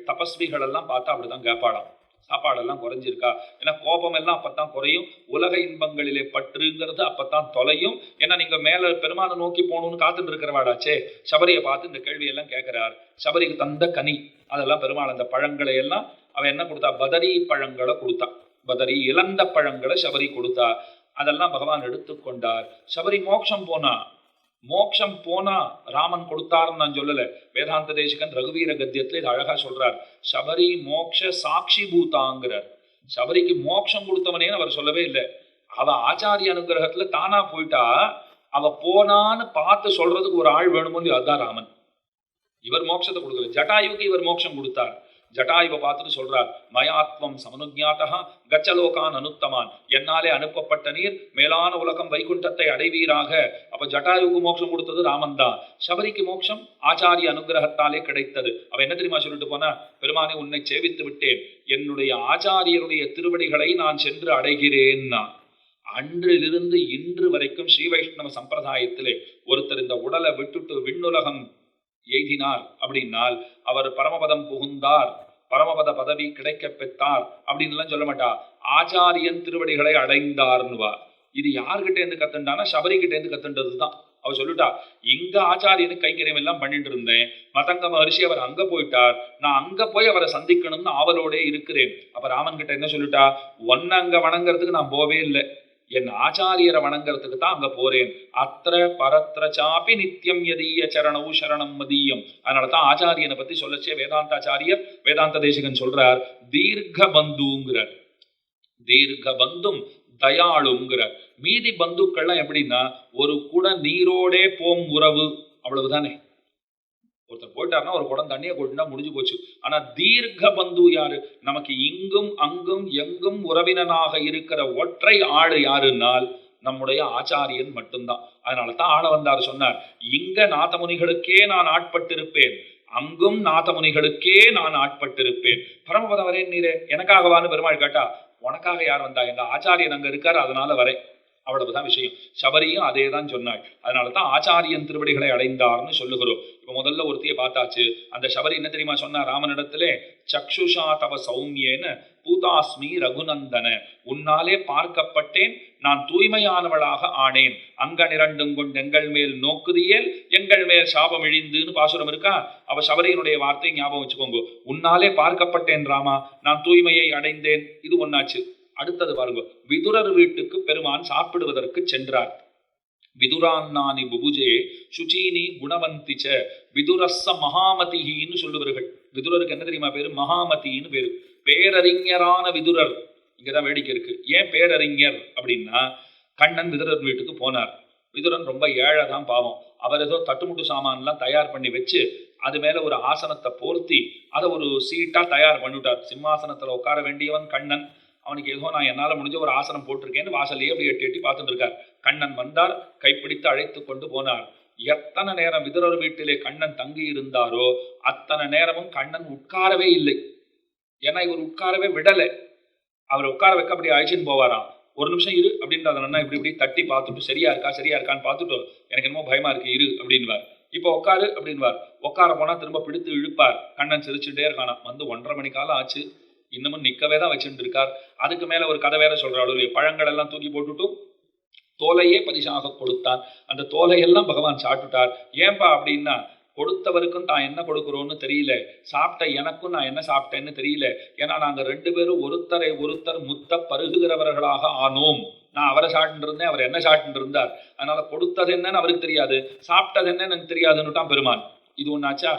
A: தபஸ்விகள் எல்லாம் பார்த்தா அப்படிதான் கேட்பாளாம், சாப்பாடெல்லாம் குறைஞ்சிருக்கா? ஏன்னா கோபம் எல்லாம் அப்பத்தான் குறையும், உலக இன்பங்களிலே பற்றுங்கிறது அப்பத்தான் தொலையும். ஏன்னா நீங்க மேல பெருமானை நோக்கி போகணும்னு காத்துட்டு இருக்கிறவாடாச்சே. சபரியை பார்த்து இந்த கேள்வியெல்லாம் கேட்கிறார். சபரிக்கு தந்த கனி அதெல்லாம் பெருமாள் அந்த பழங்களை எல்லாம் அவன் என்ன கொடுத்தா? பதரி பழங்களை கொடுத்தா. பதரி இழந்த பழங்களை சபரி கொடுத்தா. அதெல்லாம் பகவான் எடுத்துக்கொண்டார். சபரி மோட்சம் போனா ராமன் கொடுத்தாருன்னு நான் சொல்லல. வேதாந்த தேசிகன் ரகுவீர கத்தியத்துல இது அழகா சொல்றார். சபரி மோக்ஷ சாட்சி பூதாங்கிறார். சபரிக்கு மோட்சம் கொடுத்தவனேன்னு அவர் சொல்லவே இல்லை. அவ ஆச்சாரிய அனுகிரகத்துல தானா போயிட்டா. அவ போனான்னு பார்த்து சொல்றதுக்கு ஒரு ஆள் வேணுமோ இல்லையோ, அதுதான் ராமன். இவர் மோட்சத்தை கொடுக்கல, ஜட்டாயுக்கு இவர் மோட்சம் கொடுத்தார். ஜட்டாயுவை பார்த்துட்டு சொல்றார், மயாத்வம் சமனுஜாதா கச்சலோகான் அனுத்தமான், என்னாலே அனுப்பப்பட்ட நீர் மேலான உலகம் வைகுண்டத்தை அடைவீராக. அப்ப ஜட்டாயுக்கு மோட்சம் கொடுத்தது ராமன் தான். சபரிக்கு மோட்சம் ஆச்சாரிய அனுகிரகத்தாலே கிடைத்தது. அவ என்ன தெரியுமா சொல்லிட்டு போனா? பெருமானே, உன்னை சேவித்து விட்டேன், என்னுடைய ஆச்சாரியருடைய திருவடிகளை நான் சென்று அடைகிறேன்னா. அன்றிலிருந்து இன்று வரைக்கும் ஸ்ரீ வைஷ்ணவ சம்பிரதாயத்திலே ஒருத்தர் இந்த உடலை விட்டுட்டு விண்ணுலகம் எய்தினார் அப்படின்னால் அவர் பரமபதம் புகுந்தார், பரமபத பதவி கிடைக்க பெற்றார் அப்படின்லாம் சொல்ல மாட்டா. ஆச்சாரியன் திருவடிகளை அடைந்தார்னுவா. இது யார்கிட்ட இருந்து கத்துண்டானா? சபரிக்கிட்ட இருந்து கத்துன்றதுதான். அவர் சொல்லிட்டா, இங்க ஆச்சாரியனுக்கு கைங்கரியம் எல்லாம் பண்ணிட்டு இருந்தேன், மதங்க மகர்ஷி அவர் அங்க போயிட்டார், நான் அங்க போய் அவரை சந்திக்கணும்னு ஆவலோடே இருக்கிறேன். அப்ப ராமன் கிட்ட என்ன சொல்லிட்டா? ஒன்னு அங்க வணங்குறதுக்கு நான் போவே இல்லை, என் ஆச்சாரியரை வணங்குறதுக்கு தான் அங்க போறேன். அத்திர பரத்திர சாப்பி நித்தியம் யதீய சரணவு சரணம் மதியம். அதனாலதான் ஆச்சாரியனை பத்தி சொல்லச்சே வேதாந்தாச்சாரியர் வேதாந்த தேசிகன் சொல்றார், தீர்க்க பந்துங்கிறார். தீர்க்க பந்தும் தயாளுங்கிறார். மீதி பந்துக்கள்லாம் எப்படின்னா ஒரு குட நீரோடே போம் உறவு, அவ்வளவுதானே. ஒருத்தர் போயிட்டாருன்னா ஒரு குடம் தண்ணியை கொட்டினா முடிஞ்சு போச்சு. ஆனா தீர்க்க பந்து யாரு? நமக்கு இங்கும் அங்கும் எங்கும் உறவினனாக இருக்கிற ஒற்றை ஆளு யாருன்னால் நம்முடைய ஆச்சாரியன் மட்டும்தான். அதனால தான் ஆள வந்தார் சொன்னார், இங்க நாதமுனிகளுக்கே நான் ஆட்பட்டிருப்பேன், அங்கும் நாதமுனிகளுக்கே நான் ஆட்பட்டிருப்பேன். பரமபதம் வரேன் நீரே, எனக்காகவான்னு பெருமாள் கேட்டா, உனக்காக யார் வந்தா? எங்க ஆச்சாரியன் அங்க இருக்காரு, அதனால வரேன். அவ்வளவுதான் விஷயம். சபரியும் அதே தான் சொன்னாள். அதனால தான் ஆச்சாரியன் திருவடிகளை அடைந்தார்னு சொல்லுகிறோம். இப்ப முதல்ல ஒருத்தியை பார்த்தாச்சு. அந்த சபரி என்ன தெரியுமா சொன்னா ராமனிடத்திலே? சக்ஷுஷா தவ சௌமியேன்னு பூதாஸ்மி ரகுநந்தன, உன்னாலே பார்க்கப்பட்டேன், நான் தூய்மையானவளாக ஆனேன். அங்கனிரண்டும் கொண்டு எங்கள் மேல் நோக்குதியேல் எங்கள் மேல் சாபம் இழிந்துன்னு பாசுரம் இருக்கா? அவ சபரியினுடைய வார்த்தை ஞாபகம் வச்சுக்கோங்க. உன்னாலே பார்க்கப்பட்டேன் ராமா, நான் தூய்மையை அடைந்தேன். இது ஒன்னாச்சு. அடுத்தது பாருங்க, விதுரர் வீட்டுக்கு பெருமான் சாப்பிடுவதற்கு சென்றார். விதுரான்னானி புபுஜே சுச்சீனி குணவந்திச்ச விதுரஸ்ஸ மகாமதின்னு சொல்லுவார்கள். விதுரருக்கு என்ன தெரியுமா பேரு? மகாமதின்னு பேரு. பேரறிஞரான விதுரர். இங்கதான் வேடிக்கை இருக்கு. ஏன் பேரறிஞர் அப்படின்னா, கண்ணன் விதுரர் வீட்டுக்கு போனார். விதுரன் ரொம்ப ஏழைதான் பாவம். அவர் ஏதோ தட்டுமுட்டு சாமான்லாம் தயார் பண்ணி வச்சு அது மேல ஒரு ஆசனத்தை போர்த்தி அதை ஒரு சீட்டா தயார் பண்ணிவிட்டார். சிம்மாசனத்துல உட்கார வேண்டியவன் கண்ணன். அவனுக்கு ஏதோ நான் என்னால முடிஞ்ச ஒரு ஆசனம் போட்டிருக்கேன்னு வாசல்லையே அப்படி எட்டி எட்டி பார்த்துட்டு இருக்கார். கண்ணன் வந்தார், கைப்பிடித்து அழைத்து கொண்டு போனார். எத்தனை நேரம் விதுரர் வீட்டிலே கண்ணன் தங்கி இருந்தாரோ அத்தனை நேரமும் கண்ணன் உட்காரவே இல்லை. ஏன்னா இவர் உட்காரவே விடலை. அவர் உட்கார வைக்க அப்படி அழைச்சின்னு போவாராம். ஒரு நிமிஷம் இரு அப்படின்ற அதனா இப்படி இப்படி தட்டி பார்த்துட்டு சரியா இருக்கான்னு பார்த்துட்டு, எனக்கு என்னமோ பயமா இருக்கு, இரு அப்படின்வார். இப்போ உட்காரு அப்படின்வார். உட்கார போனா திரும்ப பிடித்து இழுப்பார். கண்ணன் சிரிச்சுட்டே இருக்கானா. வந்து 1:30 மணி காலம் ஆச்சு, இன்னமும் நிக்கவே தான் வச்சுட்டு இருக்கார். அதுக்கு மேல ஒரு கதை வேற சொல்றாள். பழங்கள் எல்லாம் தூக்கி போட்டுட்டு தோலையே பரிசாக கொடுத்தான். அந்த தோலையெல்லாம் பகவான் சாப்பிட்டுட்டார். ஏன்பா அப்படின்னா, கொடுத்தவருக்கும் தான் என்ன கொடுக்குறோன்னு தெரியல, சாப்பிட்ட எனக்கும் நான் என்ன சாப்பிட்டேன்னு தெரியல. ஏன்னா நாங்க 2 பேரும் ஒருத்தரை ஒருத்தர் முத்த பருகுகிறவர்களாக ஆனோம். நான் அவரை சாப்பிட்டு இருந்தேன், அவர் என்ன சாப்பிட்டு இருந்தார். அதனால கொடுத்தது என்னன்னு அவருக்கு தெரியாது, சாப்பிட்டது என்னன்னு எனக்கு தெரியாதுன்னுட்டான் பெருமான். இது ஒன்னாச்சா.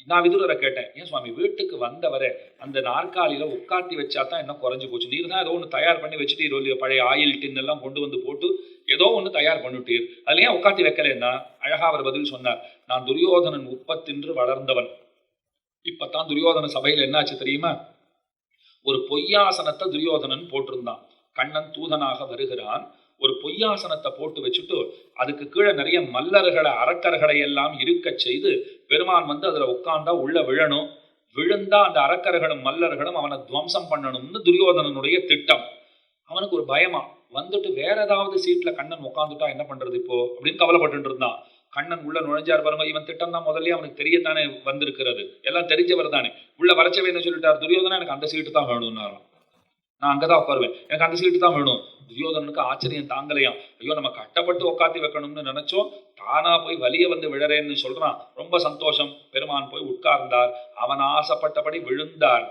A: நான் விதுரரை கேட்டேன், ஏன் சுவாமி வீட்டுக்கு வந்தவரை அந்த நாற்காலியில உட்காத்தி வச்சா தான் என்ன குறைஞ்சு போச்சு? நீர் தான் ஏதோ ஒன்று தயார் பண்ணி வச்சுட்டீரோ இல்லையோ, பழைய ஆயில் டின் எல்லாம் கொண்டு வந்து போட்டு ஏதோ ஒன்று தயார் பண்ணிட்டீர், அதுல ஏன் உட்காத்தி வைக்கலன்னா? அழகா அவர் பதில் சொன்னார், நான் துரியோதனன் உப்பத்தின்று வளர்ந்தவன். இப்பத்தான் துரியோதன சபையில என்னாச்சு தெரியுமா? ஒரு பொய்யாசனத்தை துரியோதனன் போட்டிருந்தான். கண்ணன் தூதனாக வருகிறான், ஒரு பொய்யாசனத்தை போட்டு வச்சுட்டு அதுக்கு கீழே நிறைய மல்லர்களை அரக்கர்களை எல்லாம் இருக்க செய்து பெருமான் வந்து அதுல உட்கார்ந்தா உள்ள விழணும். விழுந்தா அந்த அரக்கர்களும் மல்லர்களும் அவனை துவம்சம் பண்ணணும்னு துரியோதனனுடைய திட்டம். அவனுக்கு ஒரு பயமா வந்துட்டு வேற ஏதாவது சீட்ல கண்ணன் உட்காந்துட்டா என்ன பண்றது இப்போ அப்படின்னு கவலைப்பட்டு இருந்தான். கண்ணன் உள்ள நுழைஞ்சார் பாருங்க. இவன் திட்டம் தான் முதல்ல அவனுக்கு தெரியத்தானே வந்திருக்கிறது, எல்லாம் தெரிஞ்சவர் தானே. உள்ள வரச்சவே என்ன சொல்லிட்டார் துரியோதனா, எனக்கு அந்த சீட்டு தான் வேணும்னாராம். நான் அங்கதான் உட்காருவேன், எனக்கு அந்த சீட்டு தான் வேணும். துரியோதனனுக்கு ஆச்சரியம் தாங்கலையாம். ஐயோ நம்ம கட்டப்பட்டு உட்காத்தி வைக்கணும்னு நினைச்சோம், தானா போய் வலிய வந்து விழறேன்னு சொல்றான். ரொம்ப சந்தோஷம். பெருமான் போய் உட்கார்ந்தார். அவன் ஆசைப்பட்டபடி விழுந்தார்.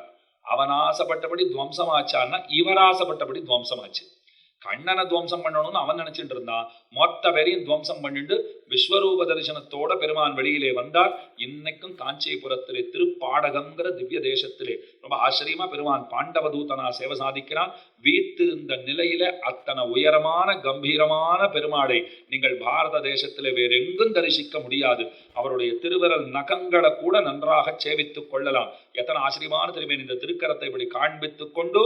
A: அவன் ஆசைப்பட்டபடி துவம்சமாச்சான்னா இவர் ஆசைப்பட்டபடி துவம்சமாச்சு. கண்ணனை துவம்சம் பண்ணணும்னு அவன் நினைச்சிட்டு இருந்தான். மொத்த பேரையும் துவம்சம் பண்ணிட்டு விஸ்வரூப தரிசனத்தோட பெருமான் வெளியிலே வந்தார். இன்னைக்கும் காஞ்சிபுரத்திலே திருப்பாடகம்ங்கிற திவ்ய தேசத்திலே ரொம்ப ஆச்சரியமா பெருமான் பாண்டவ தூதனா சேவை சாதிக்கிறான். வீத்திருந்த நிலையில அத்தனை உயரமான கம்பீரமான பெருமாளை நீங்கள் பாரத தேசத்திலே வேறெங்கும் தரிசிக்க முடியாது. அவருடைய திருவிரல் நகங்களை கூட நன்றாக சேவித்துக் கொள்ளலாம். எத்தனை ஆச்சரியமான திருமேனி! இந்த திருக்கரத்தை இப்படி காண்பித்துக் கொண்டு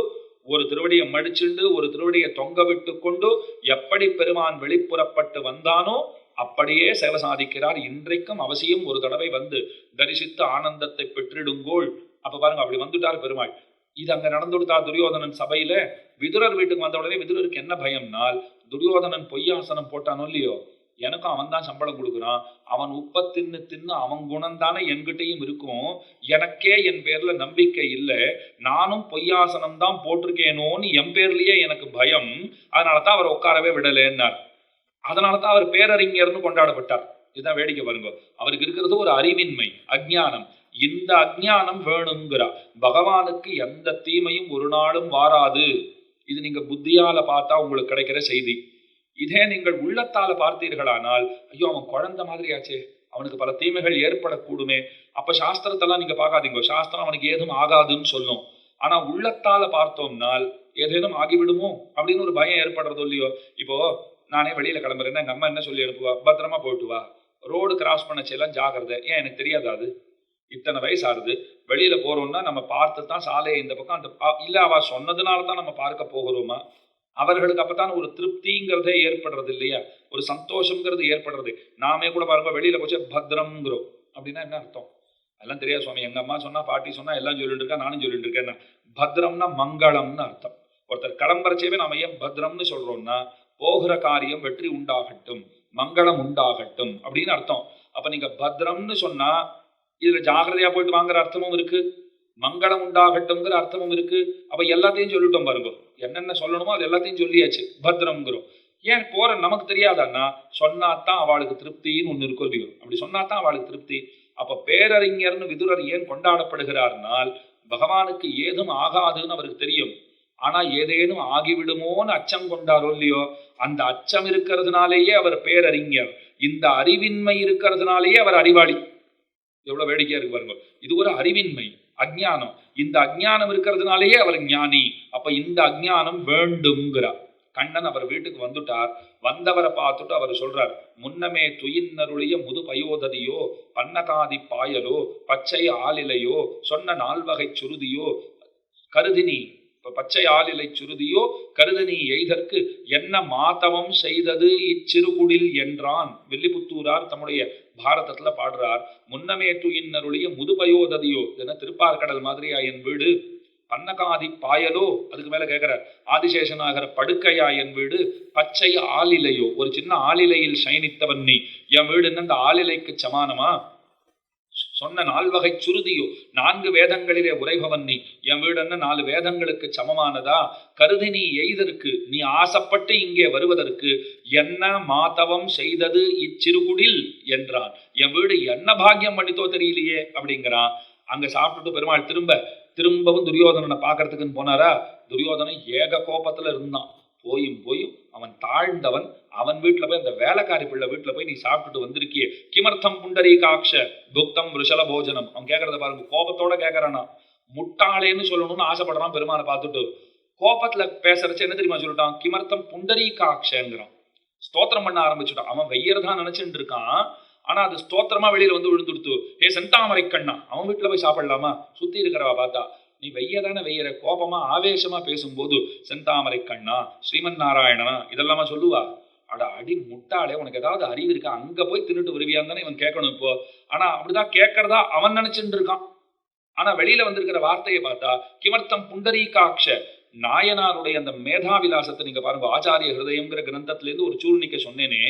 A: ஒரு திருவடியை மடிச்சுண்டு ஒரு திருவடியை தொங்க விட்டு கொண்டு எப்படி பெருமான் வெளிப்புறப்பட்டு வந்தானோ அப்படியே சேவை சாதிக்கிறார். இன்றைக்கும் அவசியம் ஒரு தடவை வந்து தரிசித்து ஆனந்தத்தை பெற்றிடுங்கோள். அப்ப பாருங்க, அப்படி வந்துட்டார் பெருமாள். இது அங்க நடந்து கொடுத்தா துரியோதனன் சபையில. விதுரர் வீட்டுக்கு வந்த உடனே விதுரருக்கு என்ன பயம்னால், துரியோதனன் பொய்யாசனம் போட்டானோ இல்லையோ, எனக்கும் அவன் தான் சம்பளம் கொடுக்குறான், அவன் உப்ப தின்னு தின்னு அவன் குணம் தானே என்கிட்டையும் இருக்கும், எனக்கே என் பேர்ல நம்பிக்கை இல்லை, நானும் பொய்யாசனம் தான் போட்டிருக்கேனோன்னு என் பேர்லயே எனக்கு பயம், அதனாலதான் அவர் உட்காரவே விடலேன்னார். அதனாலதான் அவர் பேரறிஞர்னு கொண்டாடப்பட்டார். இதுதான் வேடிக்கை பாருங்க. அவருக்கு இருக்கிறது ஒரு அறிவின்மை, அஜ்ஞானம். இந்த அஜ்ஞானம் வேணுங்கிறா. பகவானுக்கு எந்த தீமையும் ஒரு நாளும் வாராது. இது நீங்க புத்தியால பார்த்தா உங்களுக்கு கிடைக்கிற செய்தி. இதே நீங்கள் உள்ளத்தால பார்த்தீர்களானால், ஐயோ அவன் குழந்தை மாதிரியாச்சே, அவனுக்கு பல தீமைகள் ஏற்படக்கூடுமே, அப்ப சாஸ்திரத்தெல்லாம் நீங்க பார்க்காதீங்க. சாஸ்திரம் அவனுக்கு ஏதும் ஆகாதுன்னு சொல்லும். ஆனா உள்ளத்தால பார்த்தோம்னால் ஏதேனும் ஆகிவிடுமோ அப்படின்னு ஒரு பயம் ஏற்படுறதோ இல்லையோ. இப்போ நானே வெளியில கிளம்புறேன்னா எங்க அம்மா என்ன சொல்லி அனுப்புவா, பத்திரமா போயிட்டு வா, ரோடு கிராஸ் பண்ணச்செல்லாம் ஜாகிரதை. ஏன் எனக்கு தெரியாதாது? இத்தனை வயசு ஆறுது, வெளியில போறோம்னா நம்ம பார்த்து தான் சாலையை இந்த பக்கம் அந்த இல்ல அவ சொன்னதுனால தான் நம்ம பார்க்க போகிறோமா? அவர்களுக்கு அப்பதான் ஒரு திருப்திங்கிறதே ஏற்படுறது இல்லையா, ஒரு சந்தோஷங்கிறது ஏற்படுறது. நாமே கூட பாருங்க, வெளியில போச்சு பத்ரம்ங்கிறோம் அப்படின்னா என்ன அர்த்தம்? எல்லாம் தெரியாது சுவாமி, எங்க அம்மா சொன்னா பாட்டி சொன்னா எல்லாம் சொல்லிட்டு இருக்கா, நானும் சொல்லிட்டு இருக்கேன். பத்ரம்னா மங்களம்னு அர்த்தம். ஒருத்தர் கிளம்புறச்சேவே நாம ஏன் பத்ரம்னு சொல்றோம்னா, போகிற காரியம் வெற்றி உண்டாகட்டும், மங்களம் உண்டாகட்டும் அப்படின்னு அர்த்தம். அப்ப நீங்க பத்ரம்னு சொன்னா இதுல ஜாகிரதையா போயிட்டு வாங்குற அர்த்தமும் இருக்கு, மங்களம் உண்டாகட்டும்ங்கிற அர்த்தமும் இருக்கு. அப்ப எல்லாத்தையும் சொல்லிட்டோம் பாருங்க, என்னென்ன சொல்லணுமோ அது எல்லாத்தையும் சொல்லியாச்சு, பத்ரம்ங்கிறோம். ஏன் போற நமக்கு தெரியாதான்னா, சொன்னாத்தான் அவளுக்கு திருப்தின்னு ஒண்ணு இருக்கும் இல்லையோ, அப்படி சொன்னாத்தான் அவளுக்கு திருப்தி. அப்ப பேரறிஞர்னு விதுரர் ஏன் கொண்டாடப்படுகிறார்னால், பகவானுக்கு ஏதும் ஆகாதுன்னு அவருக்கு தெரியும். ஆனா ஏதேனும் ஆகிவிடுமோன்னு அச்சம் கொண்டாரோ இல்லையோ, அந்த அச்சம் இருக்கிறதுனாலேயே அவர் பேரறிஞர், இந்த அறிவின்மை இருக்கிறதுனாலேயே அவர் அறிவாளி. எவ்வளவு வேடிக்கையா இருக்கு பாருங்க. இது ஒரு அறிவின்மை, அஜ்ஞானம். இந்த அஜ்ஞானம் இருக்கிறதுனாலேயே அவர் ஞானி. அப்ப இந்த அஜ்ஞானம் வேண்டும்ங்கிறார். கண்ணன் அவர் வீட்டுக்கு வந்துட்டார். வந்தவரை பார்த்துட்டு அவர் சொல்றார், முன்னமே துயின்னருடைய முது பயோததியோ, பன்னகாதி பாயலோ, பச்சை ஆலிலையோ, சொன்ன நால்வகை சுருதியோ கருதினி, பச்சை ஆலிலை சுருதியோ கருதினி எய்தற்கு என்ன மாதவம் செய்தது இச்சிறுகுடில் என்றான். வில்லிபுத்தூரார் தம்முடைய பாரதத்துல பாடுறார். முன்னமே துயின்னருடைய முதுபயோததியோ, என்ன திருப்பார்கடல் மாதிரியா என் வீடு, பன்னகாதி பாயலோ, அதுக்கு மேல கேட்கிறார், ஆதிசேஷனாகிற படுக்கையா என் வீடு, பச்சை ஆலிலையோ, ஒரு சின்ன ஆலிலையில் சயனித்தவன் நீ, என் வீடுன்னு அந்த ஆலிலைக்கு சமானமா, சொன்ன நால்வகை சுருதியோ, 4 வேதங்களிலே உரைபவன் நீ, என் வீடுன்னு 4 வேதங்களுக்கு சமமானதா, கருதி நீ எய்தற்கு, நீ ஆசைப்பட்டு இங்கே வருவதற்கு என்ன மாதவம் செய்தது இச்சிறுகுடில் என்றான். என் வீடு என்ன பாக்கியம் பண்ணித்தோ தெரியலையே அப்படிங்கிறான். அங்க சாப்பிட்டுட்டு பெருமாள் திரும்பவும் துரியோதனனை பார்க்கறதுக்குன்னு போனாரா. துரியோதனன் ஏக கோபத்துல இருந்தான். போயும் அவன் தாழ்ந்தவன். அவன் வீட்டுல போய் அந்த வேலைக்காரி பிள்ளை வீட்டுல போய் நீ சாப்பிட்டுட்டு வந்திருக்கியே, கிமர்த்தம் புண்டரீகாட்ச புக்தம் ருஷல போஜனம். அவன் கேட்கறத பாருங்க, கோபத்தோட கேட்கறானா. முட்டாளேன்னு சொல்லணும்னு ஆசைப்படுறான் பெருமானை பார்த்துட்டு. கோபத்துல பேசுறச்சு என்ன தெரியுமா சொல்லிட்டான், கிமர்த்தம் புண்டரீகாட்சங்கிறான். ஸ்தோத்திரம் பண்ண ஆரம்பிச்சுட்டான். அவன் வெய்யறதான் நினைச்சுட்டு இருக்கான், ஆனா அது ஸ்தோத்திரமா வெளியில வந்து விழுந்துடுத்து. ஏ செந்தாமரை கண்ணா, அவன் வீட்டுல போய் சாப்பிடலாமா? சுத்தி இருக்கிறவா பார்த்தா நீ வெய்யதானே வெய்யற, கோபமா ஆவேசமா பேசும்போது செந்தாமரை கண்ணா, ஸ்ரீமன் நாராயணனா இதெல்லாமா சொல்லுவா? அட அடி முட்டாளே, உனக்கு ஏதாவது அறிவு இருக்கா? அங்க போய் தின்னுட்டு வருவியான்னு தானே இவன் கேட்கணும் இப்போ. ஆனா அப்படிதான் கேட்கறதா அவன் நினைச்சுட்டு இருக்கான். ஆனா வெளியில வந்திருக்கிற வார்த்தையை பார்த்தா கிமர்த்தம் புண்டரீகாட்ச, நாயனாருடைய அந்த மேதாவிலாசத்தை நீங்க பாருங்க. ஆச்சாரிய ஹிருதயம்ங்கிற கிரந்தத்திலேருந்து ஒரு சூழ்நிக்க சொன்னேனே,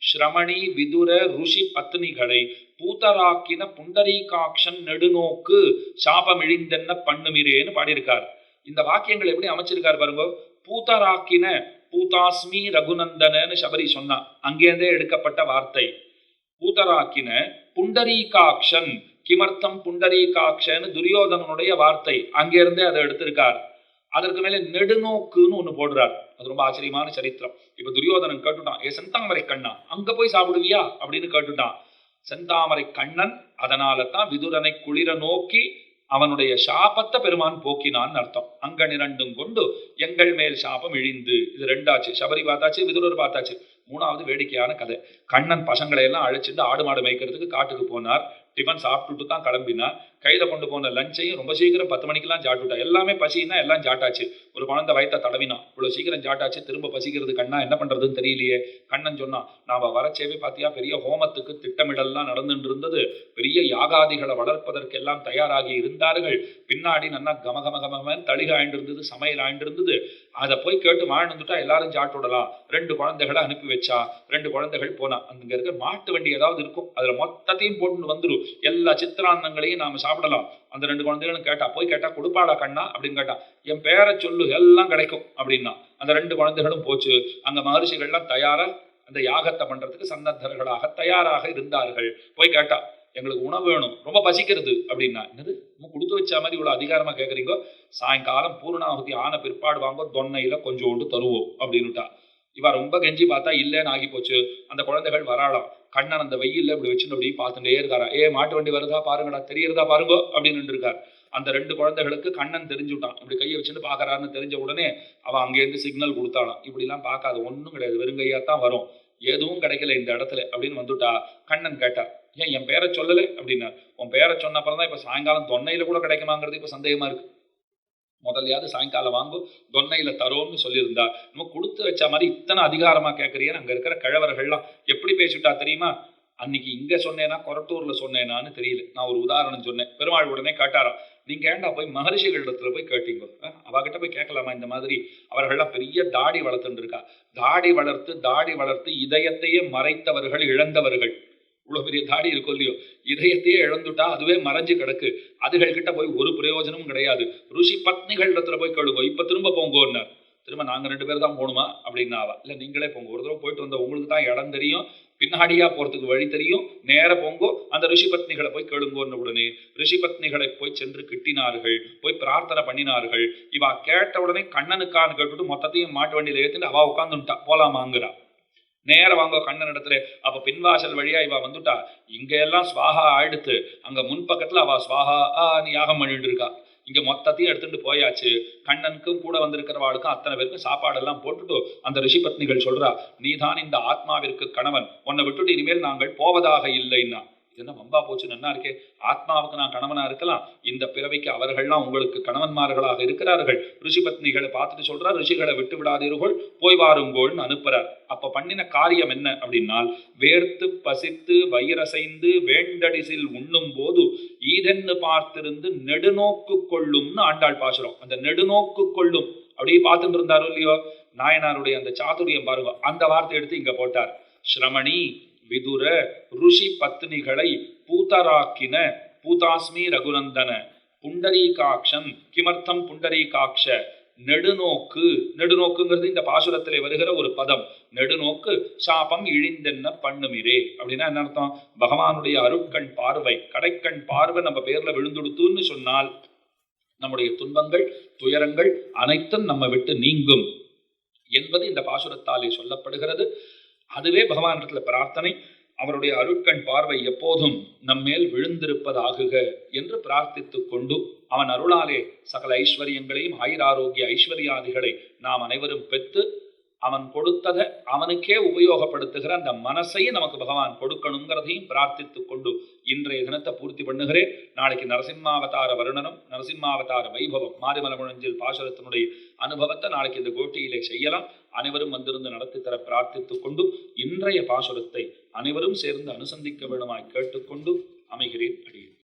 A: ஸ்ரமணி விதுர ருஷி பத்னிகளை பூத்தராக்கின புண்டரீகாட்சன் நெடுநோக்கு சாபமிழிந்தென்ன பண்ணுமிரேன்னு பாடியிருக்கார். இந்த வாக்கியங்கள் எப்படி அமைச்சிருக்காரு பாருங்க. பூத்தராக்கின, பூதாஸ்மி ரகுநந்தனன்னு சபரி சொன்னா, அங்கேருந்தே எடுக்கப்பட்ட வார்த்தை. பூத்தராக்கின புண்டரீகாட்சன், கிமர்த்தம் புண்டரீகாட்சன்னு துரியோதனனுடைய வார்த்தை, அங்கிருந்தே அதை எடுத்திருக்கார். அதற்கு மேல நெடுநோக்குன்னு ஒண்ணு போடுறார். அது ரொம்ப ஆச்சரியமான சரித்திரம். இப்ப துரியோதனன் கேட்டுட்டான், ஏ செந்தாமரை கண்ணா, அங்க போய் சாப்பிடுவியா அப்படின்னு கேட்டுட்டான். செந்தாமரை கண்ணன், அதனால தான் விதுரனை குளிர நோக்கி அவனுடைய சாபத்தை பெருமான் போக்கினான்னு அர்த்தம். அங்க இரண்டும் கொண்டு எங்கள் மேல் சாபம் இழிந்து. இது ரெண்டாச்சு. சபரி பார்த்தாச்சு, விதுரர் பார்த்தாச்சு. மூணாவது வேடிக்கையான கதை. கண்ணன் பசங்களை எல்லாம் அழைச்சிட்டு ஆடு மாடு மேய்க்கிறதுக்கு காட்டுக்கு போனார். டிஃபன் சாப்பிட்டுட்டு தான் கிளம்பினார். கையில கொண்டு போன லஞ்சையும் ரொம்ப சீக்கிரம் 10 மணிக்கெல்லாம் சாப்பிட்டுட்டா. எல்லாமே பசின்னா எல்லாம் சாட்டாச்சு. ஒரு குழந்தை வயிற்ற தடவினான். இவ்வளவு சீக்கிரம் சாட்டாச்சு, திரும்ப பசிக்கிறது. கண்ணா என்ன பண்றதுன்னு தெரியலையே. கண்ணன் சொன்னான், நாம வரச்சேவே பாத்தியா பெரிய ஹோமத்துக்கு திட்டமிடல்லாம் நடந்துட்டு இருந்தது. பெரிய யாகாதிகளை வளர்ப்பதற்கு எல்லாம் தயாராகி இருந்தார்கள். பின்னாடி நல்லா கமகமகமன் தளிக ஆயிண்டிருந்தது, சமையல் ஆயிண்டிருந்தது. அதை போய் கேட்டு வாழ்ந்துட்டா எல்லாரும் சாப்பிட்டுடலாம். 2 குழந்தைகளை அனுப்பி வச்சா. 2 குழந்தைகள் போனா. அங்க இருக்க மாட்டு வண்டி ஏதாவது இருக்கும், அதுல மொத்தத்தையும் போட்டு வந்துடும். எல்லா சித்திராந்தங்களையும் நாம சாப்பிடலாம். அந்த 2 குழந்தைகளும் கேட்டா, போய் கேட்டா கொடுப்பாடா கண்ணா அப்படின்னு கேட்டா. என் பேரை சொல்லு, எல்லாம் கிடைக்கும் அப்படின்னா. அந்த 2 குழந்தைகளும் போச்சு. அங்க மகர்ஷிகள்லாம் தயாரா அந்த யாகத்தை பண்றதுக்கு சன்னத்தர்களாக தயாராக இருந்தார்கள். போய் கேட்டா, எங்களுக்கு உணவு வேணும், ரொம்ப பசிக்கிறது அப்படின்னா. என்னது கொடுத்து வச்ச மாதிரி இவ்வளவு அதிகாரமா கேட்குறீங்க? சாயங்காலம் பூர்ணாகுதி ஆன பிற்பாடு வாங்க, தொன்னையில கொஞ்சோண்டு தருவோம் அப்படின்னுட்டா. இவ ரொம்ப கெஞ்சி பார்த்தா இல்லைன்னு ஆகி போச்சு. அந்த குழந்தைகள் வராளாம். கண்ணன் அந்த வெயில்ல இப்படி வச்சுன்னு அப்படி பார்த்துட்டே இருக்காரா. ஏ மாட்டு வண்டி வருதா பாருங்கடா, தெரியறதா பாருங்கோ அப்படின்னு இருக்கார். அந்த 2 குழந்தைகளுக்கு கண்ணன் தெரிஞ்சுட்டான். இப்படி கையை வச்சுட்டு பாக்குறாருன்னு தெரிஞ்ச உடனே அவன் அங்கேருந்து சிக்னல் கொடுத்தாளாம். இப்படி எல்லாம் பார்க்காது, ஒன்றும் கிடையாது, வெறுங்கையாத்தான் வரும், எதுவும் கிடைக்கல இந்த இடத்துல அப்படின்னு வந்துட்டா. கண்ணன் கேட்டார், ஏன் என் பேரை சொல்லலை அப்படின்னா. உன் பேரை சொன்ன அப்புறம் தான் இப்ப சாயங்காலம் தொன்னையில கூட கிடைக்குமாங்கிறது இப்ப சந்தேகமா இருக்கு. முதல்லையாவது சாயங்காலம் வாங்கும், தொன்னையில தரோன்னு சொல்லியிருந்தா. நம்ம கொடுத்து வச்ச மாதிரி இத்தனை அதிகாரமா கேட்கறியன்னு அங்க இருக்கிற கிழவர்கள்லாம் எப்படி பேசிட்டா தெரியுமா? அன்னைக்கு இங்க சொன்னேன்னா கொரட்டூர்ல சொன்னேனான்னு தெரியல. நான் ஒரு உதாரணம் சொன்னேன். பெருமாள் உடனே காட்டாராம், நீங்க ஏண்டா போய் மகர்ஷிகளிடத்துல போய் கேட்டீங்க, அவகிட்ட போய் கேட்கலாமா இந்த மாதிரி? அவர்கள்லாம் பெரிய தாடி வளர்த்துட்டு இருக்கா. தாடி வளர்த்து இதயத்தையே மறைத்தவர்கள், இழந்தவர்கள். இவ்வளவு பெரிய தாடி இருக்கும் இல்லையோ, இதயத்தையே இழந்துட்டா அதுவே மறைஞ்சு கிடக்கு. அதுகள் கிட்ட போய் ஒரு பிரயோஜனமும் கிடையாது. ருஷி பத்னிகள் இடத்துல போய் கேளுங்க, இப்ப திரும்ப போங்கன்னார். திரும்ப நாங்க 2 பேர் தான் போகணுமா அப்படின்னாவா? இல்ல நீங்களே போங்க, ஒரு தடவை போயிட்டு வந்த உங்களுக்கு தான் இடம் தெரியும், பின்னாடியா போறதுக்கு வழி தெரியும், நேர போங்கோ, அந்த ரிஷி பத்னிகளை போய் கேளுங்கன்னு உடனே ரிஷி பத்னிகளை போய் சென்று கிட்டினார்கள், போய் பிரார்த்தனை பண்ணினார்கள். இவா கேட்ட உடனே கண்ணனுக்கான்னு கேட்டுட்டு மொத்தத்தையும் மாட்டு வண்டியில ஏத்துட்டு அவ உட்காந்துட்டா. போலாமாங்கிறா. நேர வாங்க கண்ணன் இடத்துல. அப்ப பின்வாசல் வழியா இவ வந்துட்டா. இங்க எல்லாம் ஸ்வாஹா ஆயிடுத்து, அங்க முன்பக்கத்துல அவ ஸ்வாஹா யாகம் பண்ணிட்டு இருக்கா. இங்க மொத்தத்தையும் எடுத்துட்டு போயாச்சு. கண்ணனுக்கும் கூட வந்திருக்கிறவாளுக்கும் அத்தனை பேருக்கும் சாப்பாடெல்லாம் போட்டுட்டு அந்த ரிஷி பத்னிகள் சொல்றா, நீதான் இந்த ஆத்மாவிற்கு கணவன், உன்னை விட்டுட்டு இனிமேல் நாங்கள் போவதாக இல்லைன்னா. இது என்ன வம்பா போச்சு, நன்னா இருக்கே. ஆத்மாவுக்கு நான் கணவனா இருக்கலாம், இந்த பிறவிக்கு அவர்கள்லாம் உங்களுக்கு கணவன்மார்களாக இருக்கிறார்கள். ரிஷி பத்னிகளை பார்த்துட்டு சொல்றார், ரிஷிகளை விட்டு விடாதீர்கள், போய் வாருங்கோள்னு அனுப்புறார். அப்ப பண்ணின காரியம் என்ன அப்படின்னால், வேர்த்து பசித்து வயிறசைந்து வேண்டடிசில் உண்ணும் போது ஈதென்னு பார்த்திருந்து நெடுநோக்கு கொள்ளும்னு ஆண்டாள் பாசுரம். அந்த நெடுநோக்கு கொள்ளும் அப்படியே பார்த்துட்டு இருந்தாரோ இல்லையோ, நாயனாருடைய அந்த சாதுரியம் பாருங்க. அந்த வார்த்தை எடுத்து இங்க போட்டார். ஸ்ரமணி விதுர ருஷி பத்னிகளை பூத்தராக்கின பூதாஸ்மி ரகுநந்தன புண்டரீகாட்சன் கிமர்த்தம் புண்டரீகாட்ச நெடுநோக்கு. நெடுநோக்குங்கிறது இந்த பாசுரத்திலே வருகிற ஒரு பதம். நெடுநோக்கு சாபம் இழிந்தென்ன பண்ணுமிரே அப்படின்னா என்ன அர்த்தம்? பகவானுடைய அருட்கண் பார்வை, கடைக்கண் பார்வை நம்ம பேர்ல விழுந்துடுத்துன்னு சொன்னால் நம்முடைய துன்பங்கள் துயரங்கள் அனைத்தும் நம்ம விட்டு நீங்கும் என்பது இந்த பாசுரத்தாலே சொல்லப்படுகிறது. அதுவே பகவானிடத்துல பிரார்த்தனை. அவருடைய அருட்கண் பார்வை எப்போதும் நம்மேல் விழுந்திருப்பதாகுக என்று பிரார்த்தித்துக் கொண்டு, அவன் அருளாலே சகல ஐஸ்வர்யங்களையும் ஆயுராரோக்கிய ஐஸ்வர்யாதிகளை நாம் அனைவரும் பெற்று அவன் கொடுத்ததை அவனுக்கே உபயோகப்படுத்துகிற அந்த மனசையும் நமக்கு பகவான் கொடுக்கணுங்கிறதையும் பிரார்த்தித்துக் கொண்டு இன்றைய தினத்தை பூர்த்தி பண்ணுகிறேன். நாளைக்கு நரசிம்மாவதார வருணனம், நரசிம்மாவதார வைபவம், மாரிமலமுழஞ்சில் பாசுரத்தினுடைய அனுபவத்தை நாளைக்கு இந்த கோட்டியிலே செய்யலாம். அனைவரும் வந்திருந்து நடத்தி தர பிரார்த்தித்துக் கொண்டு இன்றைய பாசுரத்தை அனைவரும் சேர்ந்து அனுசந்திக்க வேண்டுமாய் கேட்டுக்கொண்டு அமைகிறேன். அடியேன்.